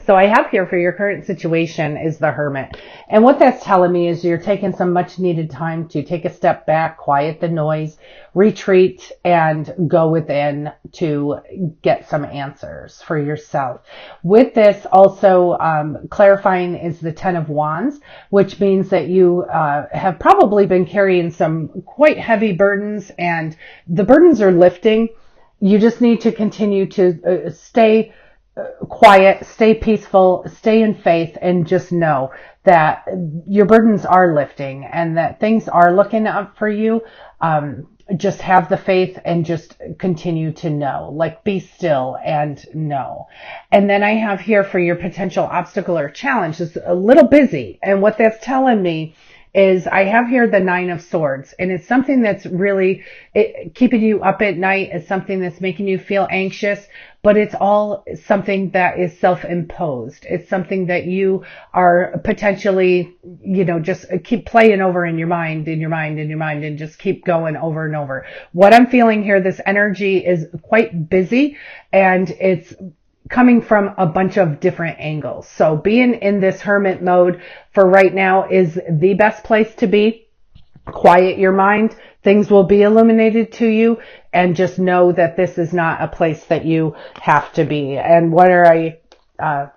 So I have here for your current situation is the Hermit. And what that's telling me is you're taking some much needed time to take a step back, quiet the noise, retreat, and go within to get some answers for yourself. With this also clarifying is the Ten of Wands, which means that you have probably been carrying some quite heavy burdens, and the burdens are lifting. You just need to continue to stay quiet, stay peaceful, stay in faith, and just know that your burdens are lifting and that things are looking up for you. Just have the faith and just continue to know, like be still and know. And then I have here for your potential obstacle or challenge is a little busy. And what that's telling me is I have here the Nine of Swords, and it's something that's really keeping you up at night. It's something that's making you feel anxious, but it's all something that is self-imposed. It's something that you are potentially, just keep playing over in your mind, and just keep going over and over. What I'm feeling here, this energy is quite busy, and it's coming from a bunch of different angles. So being in this hermit mode for right now is the best place to be. Quiet your mind. Things will be illuminated to you, and just know that this is not a place that you have to be. And the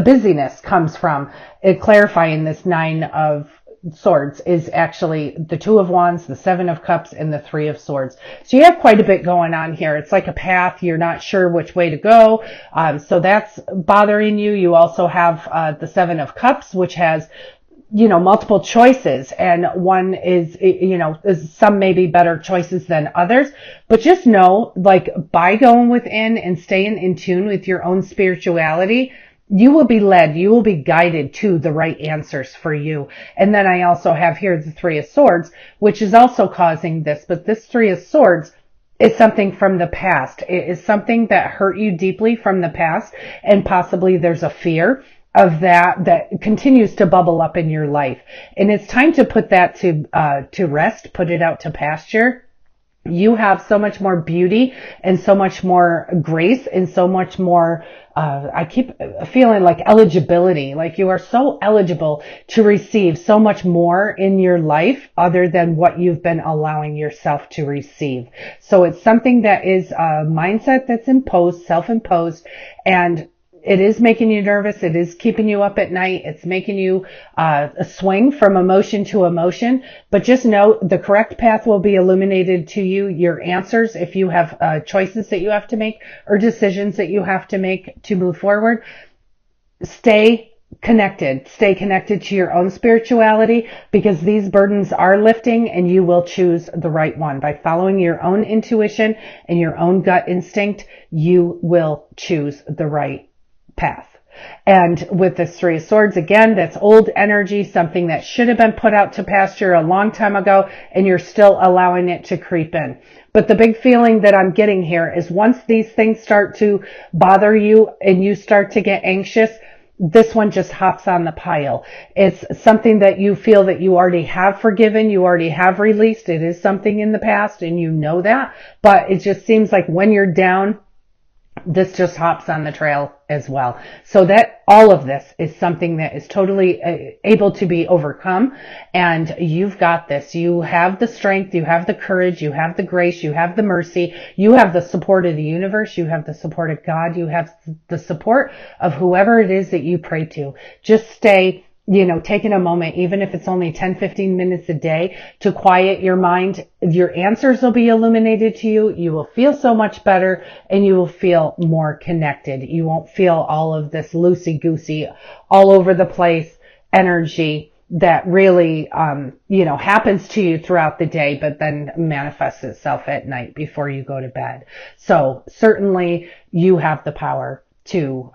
busyness comes from it clarifying this Nine of Swords is actually the Two of Wands, the Seven of Cups, and the Three of Swords. So you have quite a bit going on here. It's like a path. You're not sure which way to go. So that's bothering you. You also have the Seven of Cups, which has multiple choices, and one is some may be better choices than others, but just know, like, by going within and staying in tune with your own spirituality, you will be led, you will be guided to the right answers for you. And then I also have here the Three of Swords, which is also causing this, but this Three of Swords is something from the past. It is something that hurt you deeply from the past, and possibly there's a fear of that continues to bubble up in your life. And it's time to put that to rest, put it out to pasture. You have so much more beauty and so much more grace and so much more, I keep feeling like eligibility, like you are so eligible to receive so much more in your life other than what you've been allowing yourself to receive. So it's something that is a mindset that's imposed, self-imposed, and it is making you nervous. It is keeping you up at night. It's making you swing from emotion to emotion. But just know the correct path will be illuminated to you. Your answers, if you have choices that you have to make or decisions that you have to make to move forward, stay connected. Stay connected to your own spirituality, because these burdens are lifting and you will choose the right one. By following your own intuition and your own gut instinct, you will choose the right path. And with this Three of Swords, again, that's old energy, something that should have been put out to pasture a long time ago, and you're still allowing it to creep in. But the big feeling that I'm getting here is once these things start to bother you and you start to get anxious, this one just hops on the pile. It's something that you feel that you already have forgiven, you already have released. It is something in the past, and you know that, but it just seems like when you're down, this just hops on the trail as well. So that all of this is something that is totally able to be overcome, and you've got this. You have the strength, you have the courage, you have the grace, you have the mercy, you have the support of the universe, you have the support of God, you have the support of whoever it is that you pray to. Just stay, taking a moment, even if it's only 10, 15 minutes a day, to quiet your mind. Your answers will be illuminated to you. You will feel so much better, and you will feel more connected. You won't feel all of this loosey-goosey, all over the place energy that really, happens to you throughout the day, but then manifests itself at night before you go to bed. So certainly you have the power to,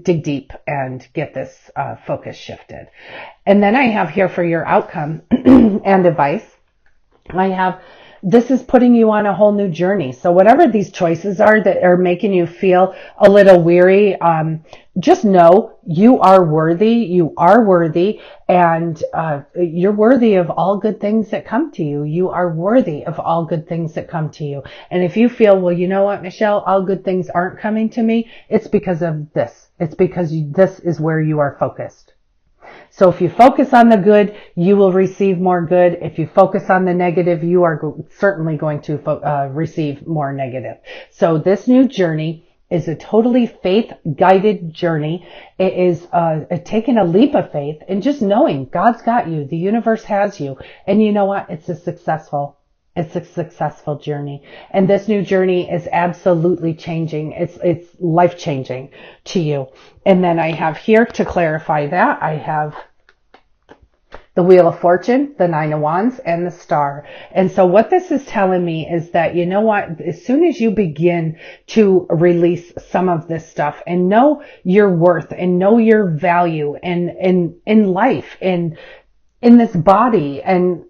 dig deep and get this focus shifted. And then I have here for your outcome and advice, I have, this is putting you on a whole new journey. So whatever these choices are that are making you feel a little weary, just know you are worthy. You are worthy, and you're worthy of all good things that come to you. You are worthy of all good things that come to you. And if you feel, well, you know what, Michelle, all good things aren't coming to me, it's because of this. It's because this is where you are focused. So if you focus on the good, you will receive more good. If you focus on the negative, you are certainly going to receive more negative. So this new journey is a totally faith-guided journey. It is taking a leap of faith and just knowing God's got you. The universe has you. And you know what? It's a successful journey. And this new journey is absolutely changing. It's life-changing to you. And then I have here, to clarify that, I have the Wheel of Fortune, the Nine of Wands, and the Star. And so what this is telling me is that, you know what, as soon as you begin to release some of this stuff and know your worth and know your value in life and in this body, and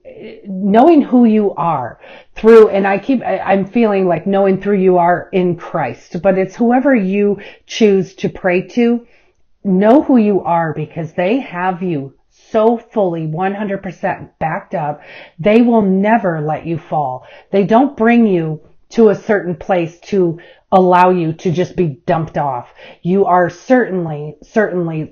knowing who you are through, and I'm feeling like knowing through you are in Christ, but it's whoever you choose to pray to, know who you are, because they have you so fully 100% backed up. They will never let you fall. They don't bring you to a certain place to allow you to just be dumped off. You are certainly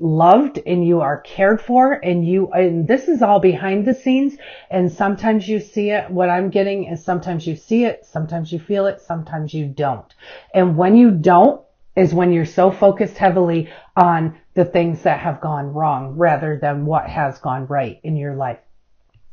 loved, and you are cared for, and this is all behind the scenes. And sometimes you see it. What I'm getting is sometimes you see it, sometimes you feel it, sometimes you don't. And when you don't is when you're so focused heavily on the things that have gone wrong rather than what has gone right in your life.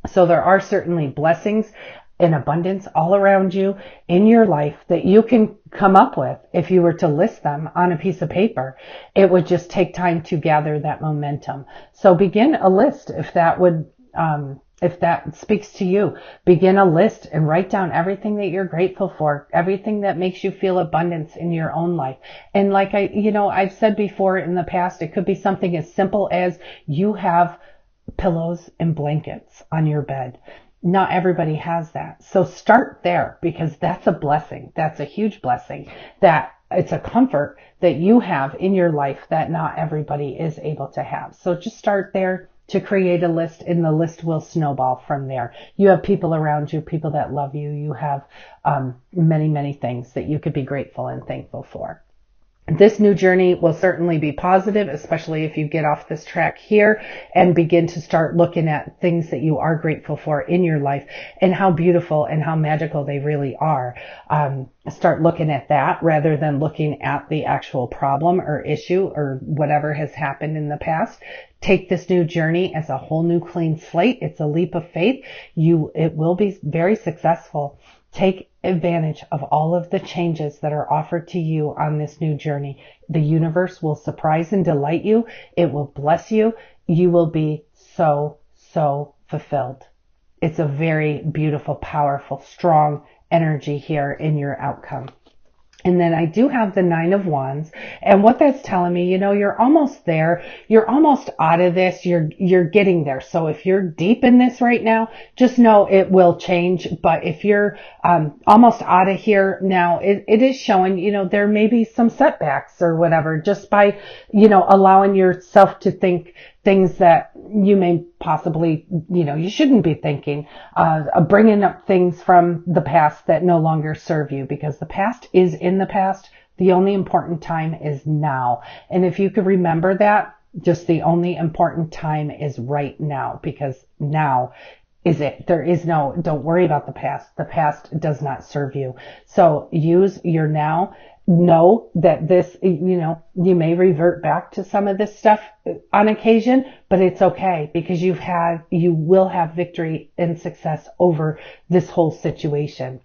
So there are certainly blessings in abundance all around you in your life that you can come up with. If you were to list them on a piece of paper, it would just take time to gather that momentum. So begin a list if that speaks to you. Begin a list and write down everything that you're grateful for, everything that makes you feel abundance in your own life. And like I've said before in the past, it could be something as simple as you have pillows and blankets on your bed. Not everybody has that. So start there, because that's a blessing. That's a huge blessing. That it's a comfort that you have in your life that not everybody is able to have. So just start there to create a list, and the list will snowball from there. You have people around you, people that love you. You have many, many things that you could be grateful and thankful for. This new journey will certainly be positive, especially if you get off this track here and begin to start looking at things that you are grateful for in your life and how beautiful and how magical they really are. Start looking at that rather than looking at the actual problem or issue or whatever has happened in the past. Take this new journey as a whole new clean slate. It's a leap of faith. It will be very successful. Take advantage of all of the changes that are offered to you on this new journey. The universe will surprise and delight you. It will bless you. You will be so, so fulfilled. It's a very beautiful, powerful, strong energy here in your outcome. And then I do have the Nine of Wands, and what that's telling me, you're almost there. You're almost out of this. You're getting there. So if you're deep in this right now, just know it will change. But if you're almost out of here now, it is showing, there may be some setbacks or whatever, just by, allowing yourself to think things that you may possibly, you shouldn't be thinking, bringing up things from the past that no longer serve you, because the past is in the past. The only important time is now. And if you could remember that, just the only important time is right now, because now is it. Don't worry about the past. The past does not serve you. So use your now. Know that this, you may revert back to some of this stuff on occasion, but it's okay, because you will have victory and success over this whole situation.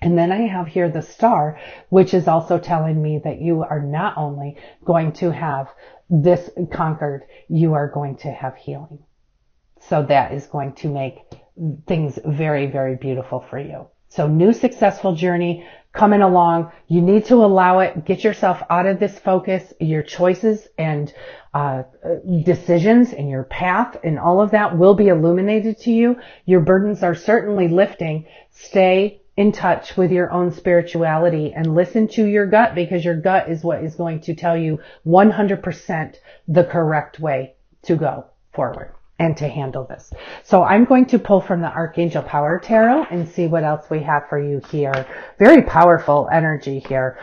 And then I have here the Star, which is also telling me that you are not only going to have this conquered, you are going to have healing. So that is going to make things very, very beautiful for you. So new successful journey coming along. You need to allow it. Get yourself out of this focus. Your choices and decisions and your path and all of that will be illuminated to you. Your burdens are certainly lifting. Stay in touch with your own spirituality and listen to your gut, because your gut is what is going to tell you 100% the correct way to go forward and to handle this. So I'm going to pull from the Archangel Power Tarot and see what else we have for you here. Very powerful energy here.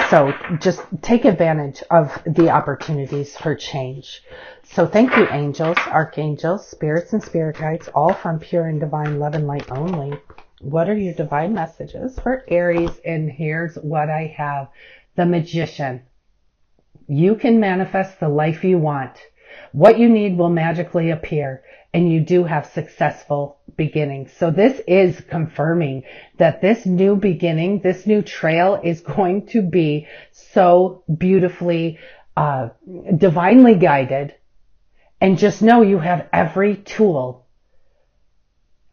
So just take advantage of the opportunities for change. So thank you, angels, archangels, spirits, and spirit guides, all from pure and divine love and light only. What are your divine messages for Aries? And here's what I have. The Magician. You can manifest the life you want. What you need will magically appear, and you do have successful beginnings. So this is confirming that this new beginning, this new trail is going to be so beautifully, divinely guided. And just know you have every tool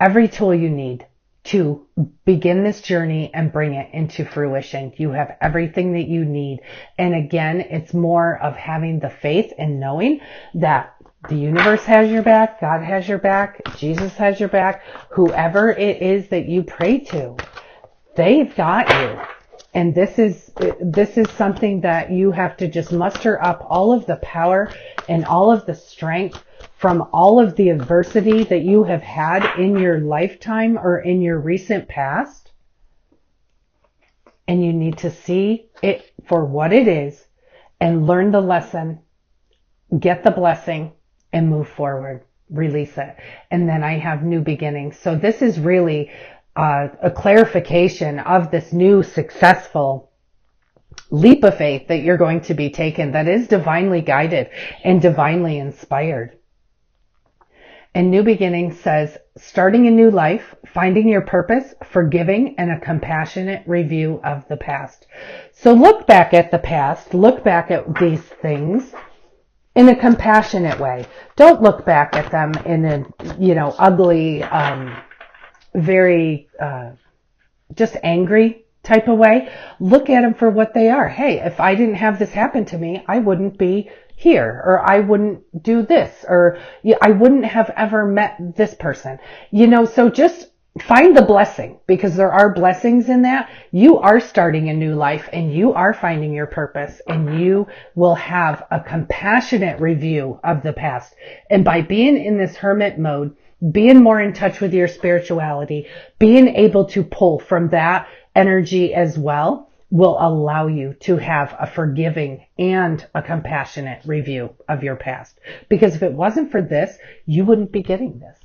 you need to begin this journey and bring it into fruition. You have everything that you need. And again, it's more of having the faith and knowing that the universe has your back, God has your back, Jesus has your back, whoever it is that you pray to, they've got you. And this is something that you have to just muster up all of the power and all of the strength from all of the adversity that you have had in your lifetime or in your recent past. And you need to see it for what it is and learn the lesson, get the blessing, and move forward. Release it. And then I have new beginnings. So this is really a clarification of this new successful leap of faith that you're going to be taken, that is divinely guided and divinely inspired. And new beginning says, starting a new life, finding your purpose, forgiving, and a compassionate review of the past. So look back at the past, look back at these things in a compassionate way. Don't look back at them in a, ugly, very, just angry type of way. Look at them for what they are. Hey, if I didn't have this happen to me, I wouldn't be here, or I wouldn't do this, or I wouldn't have ever met this person. So just find the blessing, because there are blessings in that. You are starting a new life, and you are finding your purpose, and you will have a compassionate review of the past. And by being in this hermit mode, being more in touch with your spirituality, being able to pull from that energy as well, will allow you to have a forgiving and a compassionate review of your past. Because if it wasn't for this, you wouldn't be getting this.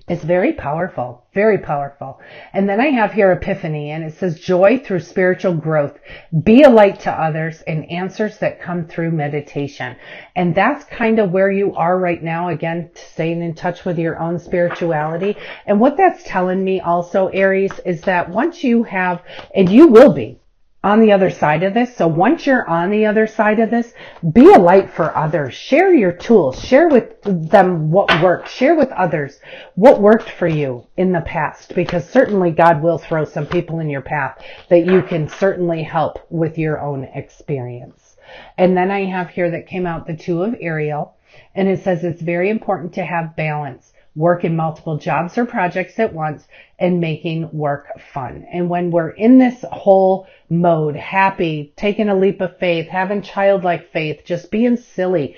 It's very powerful, very powerful. And then I have here Epiphany, and it says joy through spiritual growth, be a light to others, and answers that come through meditation. And that's kind of where you are right now. Again, staying in touch with your own spirituality. And what that's telling me also, Aries, is that once you have, and you will be on the other side of this. So once you're on the other side of this, be a light for others. Share your tools. Share with them what worked. Share with others what worked for you in the past, because certainly God will throw some people in your path that you can certainly help with your own experience. And then I have here that came out the Two of Ariel, and it says it's very important to have balance. Work in multiple jobs or projects at once, and making work fun. And when we're in this whole mode, happy, taking a leap of faith, having childlike faith, just being silly,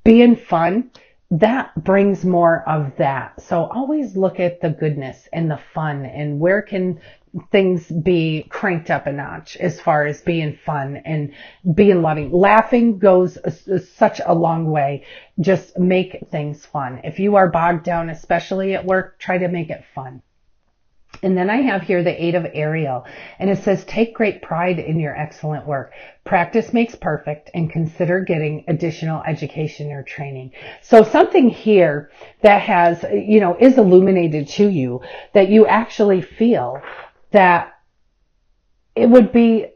being fun, that brings more of that. So always look at the goodness and the fun, and where can things be cranked up a notch as far as being fun and being loving. Laughing goes such a long way. Just make things fun. If you are bogged down, especially at work, try to make it fun. And then I have here the Eight of Ariel, and it says, take great pride in your excellent work. Practice makes perfect, and consider getting additional education or training. So something here that has, is illuminated to you, that you actually feel that it would be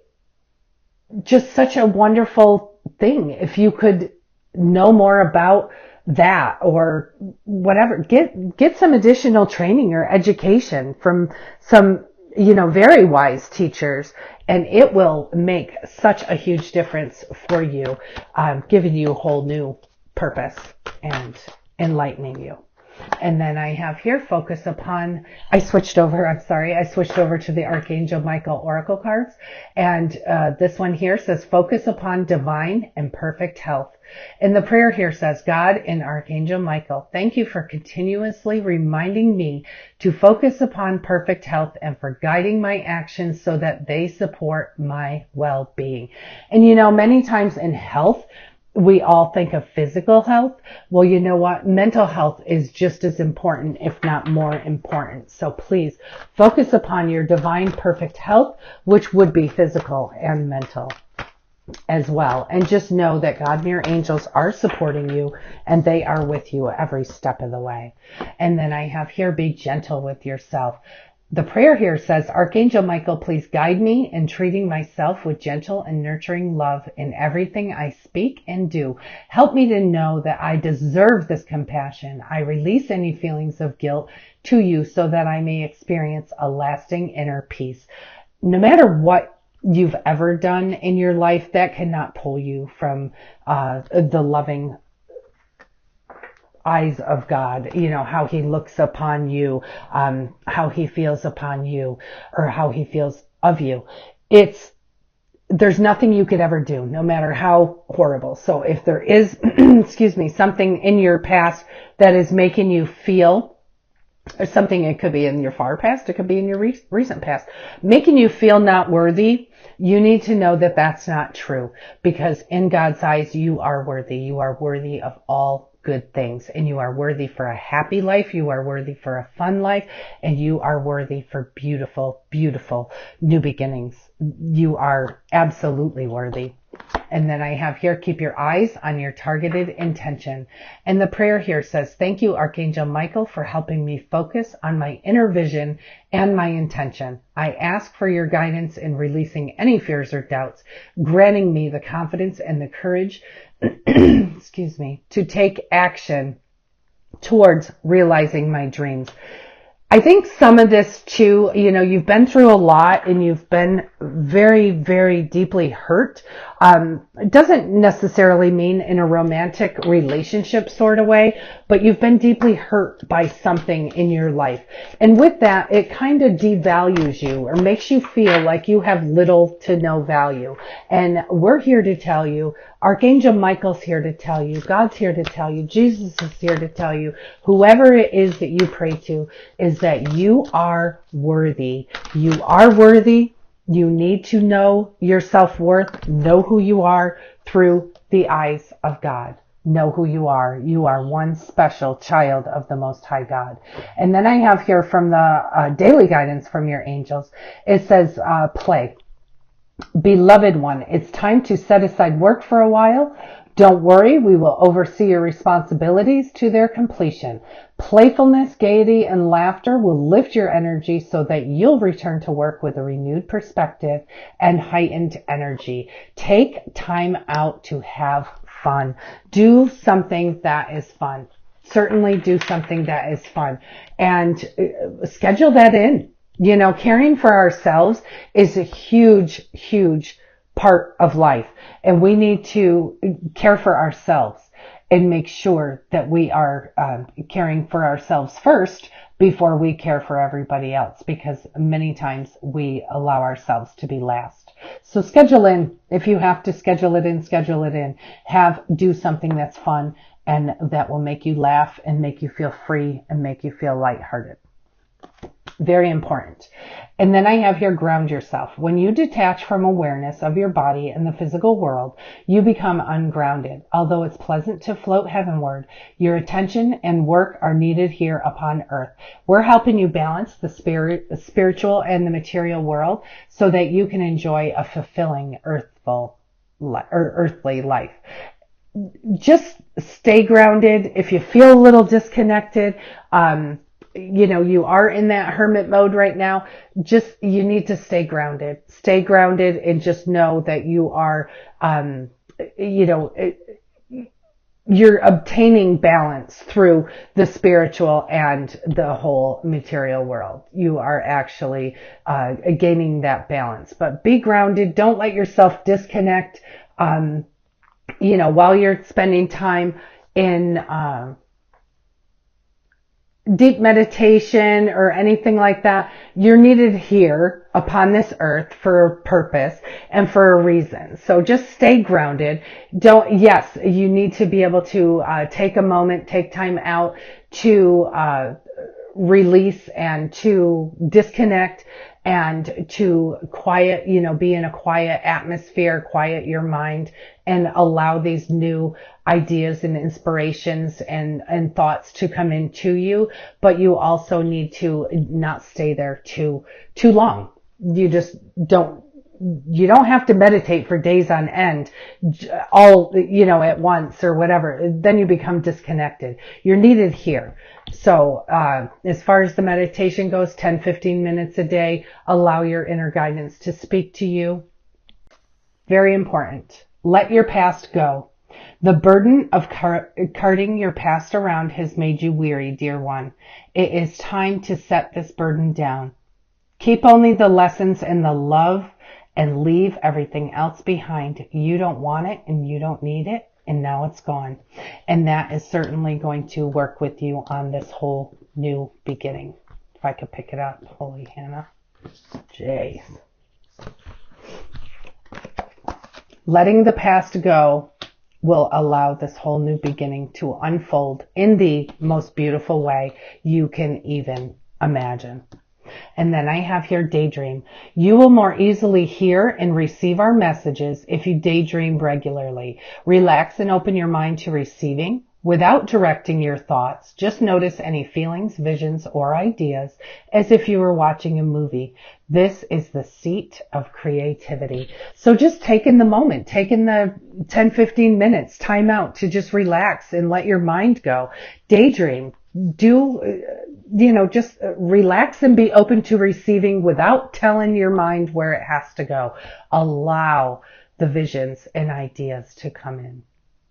just such a wonderful thing if you could know more about that, or whatever. Get some additional training or education from some, very wise teachers, and it will make such a huge difference for you, giving you a whole new purpose and enlightening you. And then I have here, focus upon, I switched over to the Archangel Michael Oracle cards. And this one here says, focus upon divine and perfect health. And the prayer here says, God and Archangel Michael, thank you for continuously reminding me to focus upon perfect health and for guiding my actions so that they support my well-being. And many times in health, we all think of physical health. Well, you know what? Mental health is just as important, if not more important. So please focus upon your divine perfect health, which would be physical and mental as well. And just know that God and your angels are supporting you and they are with you every step of the way. And then I have here, be gentle with yourself. The prayer here says, Archangel Michael, please guide me in treating myself with gentle and nurturing love in everything I speak and do. Help me to know that I deserve this compassion. I release any feelings of guilt to you so that I may experience a lasting inner peace. No matter what you've ever done in your life, that cannot pull you from the loving eyes of God, how he looks upon you, how he feels upon you, or how he feels of you. There's nothing you could ever do, no matter how horrible. So if there is, something in your past that is making you feel, or something, it could be in your far past, it could be in your recent past, making you feel not worthy, you need to know that that's not true, because in God's eyes, you are worthy. You are worthy of all good things, and you are worthy for a happy life. You are worthy for a fun life, and you are worthy for beautiful, beautiful new beginnings. You are absolutely worthy. And then I have here, keep your eyes on your targeted intention. And the prayer here says, thank you, Archangel Michael, for helping me focus on my inner vision and my intention. I ask for your guidance in releasing any fears or doubts, granting me the confidence and the courage, to take action towards realizing my dreams. I think some of this too, you've been through a lot and you've been very, very deeply hurt. It doesn't necessarily mean in a romantic relationship sort of way, but you've been deeply hurt by something in your life. And with that, it kind of devalues you or makes you feel like you have little to no value. And we're here to tell you, Archangel Michael's here to tell you, God's here to tell you, Jesus is here to tell you, whoever it is that you pray to, is that you are worthy. You are worthy. You need to know your self-worth, know who you are through the eyes of God. Know who you are. You are one special child of the Most High God. And then I have here from the daily guidance from your angels, it says, play. Beloved one, it's time to set aside work for a while. Don't worry, we will oversee your responsibilities to their completion. Playfulness, gaiety, and laughter will lift your energy so that you'll return to work with a renewed perspective and heightened energy. Take time out to have fun. Do something that is fun. Certainly do something that is fun. And schedule that in. Caring for ourselves is a huge, huge part of life. And we need to care for ourselves and make sure that we are caring for ourselves first before we care for everybody else, because many times we allow ourselves to be last. So schedule in. If you have to schedule it in, schedule it in. Do something that's fun and that will make you laugh and make you feel free and make you feel lighthearted. Very important. And then I have here, ground yourself. When you detach from awareness of your body and the physical world, you become ungrounded. Although it's pleasant to float heavenward, your attention and work are needed here upon earth. We're helping you balance the spiritual and the material world so that you can enjoy a fulfilling earthly life. Just stay grounded. If you feel a little disconnected, you are in that hermit mode right now. You need to stay grounded and just know that you are, you're obtaining balance through the spiritual and the whole material world. You are actually, gaining that balance, but be grounded. Don't let yourself disconnect, while you're spending time in, deep meditation or anything like that. You're needed here upon this earth for a purpose and for a reason. So just stay grounded. Yes, you need to be able to take a moment, take time out to release and to disconnect and to quiet, be in a quiet atmosphere, quiet your mind, and allow these new ideas and inspirations and thoughts to come into you. But you also need to not stay there too long. You just you don't have to meditate for days on end, all, at once or whatever. Then you become disconnected. You're needed here. So, as far as the meditation goes, 10, 15 minutes a day, allow your inner guidance to speak to you. Very important. Let your past go. The burden of carting your past around has made you weary, dear one. It is time to set this burden down. Keep only the lessons and the love and leave everything else behind. You don't want it and you don't need it, and now it's gone. And that is certainly going to work with you on this whole new beginning. If I could pick it up. Holy Hannah. Jeez. Letting the past go will allow this whole new beginning to unfold in the most beautiful way you can even imagine. And then I have here daydream. You will more easily hear and receive our messages if you daydream regularly. Relax and open your mind to receiving without directing your thoughts. Just notice any feelings, visions, or ideas as if you were watching a movie. This is the seat of creativity. So just taking the moment, taking the 10, 15 minutes time out to just relax and let your mind go. Daydream. Just relax and be open to receiving without telling your mind where it has to go. Allow the visions and ideas to come in.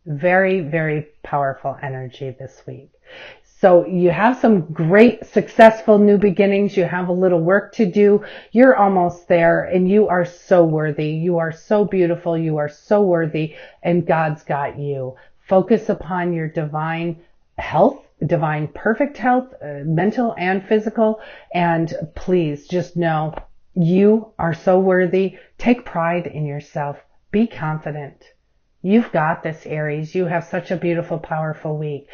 Very, very powerful energy this week. So you have some great, successful new beginnings. You have a little work to do. You're almost there, and you are so worthy. You are so beautiful. You are so worthy, and God's got you. Focus upon your divine health, divine perfect health, mental and physical. And please just know you are so worthy. Take pride in yourself. Be confident. You've got this, Aries. You have such a beautiful, powerful week.